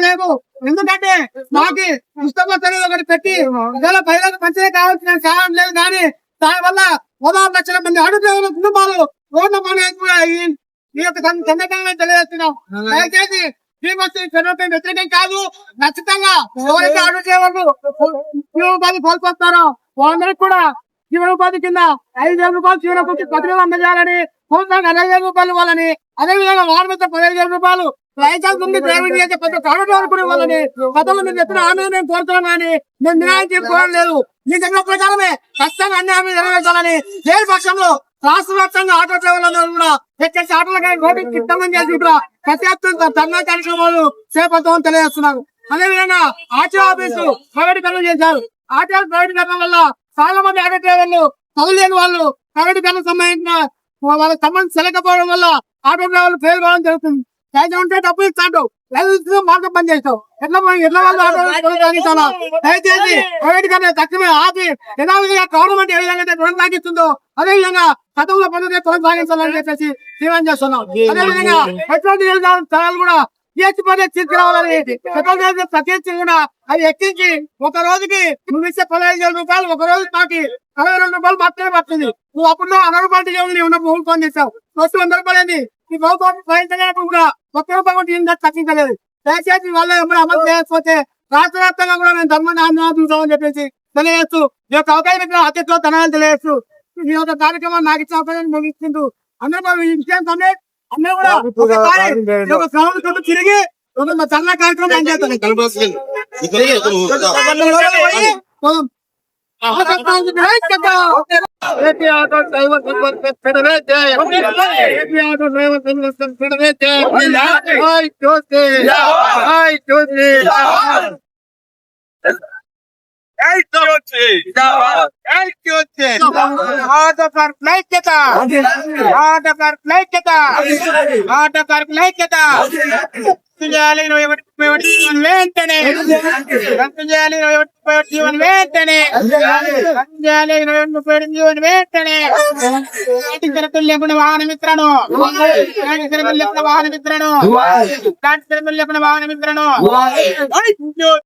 లేదు. ఎందుకంటే మాకు ఇష్టపడలేదు ఒకటి పెట్టి ఇలా పైలకు మంచిగా కావాల్సిన సహాయం లేదు. కానీ దాని వల్ల 16 లక్షల మంది అడుగు కుటుంబాలు రోడ్ల పని ఈ యొక్క సందర్భంగా తెలియజేస్తున్నాం. దయచేసి శ్రీమతి చంద్రపై వ్యతిరేకం కాదు. ఖచ్చితంగా ఎవరైతే అడుగు చేయవాళ్ళు జీవనోపాధి కోల్పోతారో వాళ్ళందరికీ కూడా జీవనోపాధి కింద 5,000 రూపాయలు జీవనోపాధి పథకం అందజేయాలని, సంవత్సరానికి 60,000 రూపాయలు ఇవ్వాలని, అదేవిధంగా వారి మీద 15,000 రూపాయలు లైసెన్స్ ఉంది డ్రైవింగ్ చేసే ప్రతి కాడు అనుకునే వాళ్ళని గతంలో నేను చెప్పిన హామీ నేను కోరుతున్నాను. కానీ నేను న్యాయం చేసుకోవడం లేదు. మీ దగ్గర ప్రకారమే ఖచ్చితంగా అన్ని హామీ నెరవేర్చాలని లేని పక్షంలో రాష్ట్ర వ్యాప్తంగా ఆటో డ్రైవర్లందరూ కూడా ఎక్కడి ఆటోలకి రోడ్డుకి సిద్ధం చేసి కూడా ప్రతి ఎత్తున ధర్నా కార్యక్రమాలు చేపడతామని తెలియజేస్తున్నారు. అదేవిధంగా ఆర్టీఓ ఆఫీసు ప్రైవేటీకరణ చేశారు. ఆర్టీఓ ప్రైవేటీకరణ వల్ల చాలా మంది ఆటో డ్రైవర్లు చదువులేని వాళ్ళు ప్రైవేటీకరణ సంబంధించిన వాళ్ళకి సంబంధించి సెలకపోవడం వల్ల ఆటో డ్రైవర్లు ఫెయిల్ కావడం జరుగుతుంది. అయితే ఉంటే డబ్బులు ఇస్తాడు, లేదు మార్గం పని చేస్తావు. ఎట్లా వాళ్ళు ఆటో దయచేసి ప్రైవేటీకరణ తక్షణమే ఆపి యథావిధిగా గవర్నమెంట్ ఏ విధంగా రుణం సాగిస్తుందో అదే విధంగా గతంలో పద్ధతి కొనసాగించాలని చెప్పేసి డిమాండ్ చేస్తున్నాం. అదేవిధంగా పెట్రోల్ డీజిల్ ధరలు కూడా జిఎస్టీ పద్ధతి తీసుకురావాలని పెట్రోల్ డీజిల్ ప్రత్యేకించి కూడా అది ఎక్కించి ఒక రోజుకి నువ్వు ఇచ్చే 15,000 రూపాయలు ఒక రోజు తాకి 62 రూపాయలు మాత్రమే పడుతుంది. నువ్వు అప్పుడు 100 రూపాయలు డీజిల్ ఉన్న ప్రభుత్వం చేస్తావు. ఫస్ట్ 100 రూపాయలు అయింది. ఈ ప్రభుత్వం ప్రయత్నం కూడా 1 రూపాయి కూడా డీజిల్ తగ్గించలేదు. దయచేసి వాళ్ళ అమలు చేయకపోతే రాష్ట్ర వ్యాప్తంగా కూడా మేము ధర్మాన్ని ఆందోళన చెప్పేసి తెలియజేస్తూ ఈ యొక్క అవకాశం అత్యంత ధనాలు తెలియజేస్తూ ఈ యొక్క కార్యక్రమం నాకు ఇచ్చిన అవకాశాన్ని ముగిస్తుంటూ అందరూ ఈ విషయం అందరూ కూడా ఒకసారి చుట్టూ తిరిగి ధర్నా కార్యక్రమం ఏం చేస్తాను. చేయాలి వెంటనే రద్దు చేయాలి జీవన్ వెంటనే చేయాలి జీవన్ వెంటనే లేకుండా వాహన మిత్రను వాహన మిత్రను వాహన మిత్రను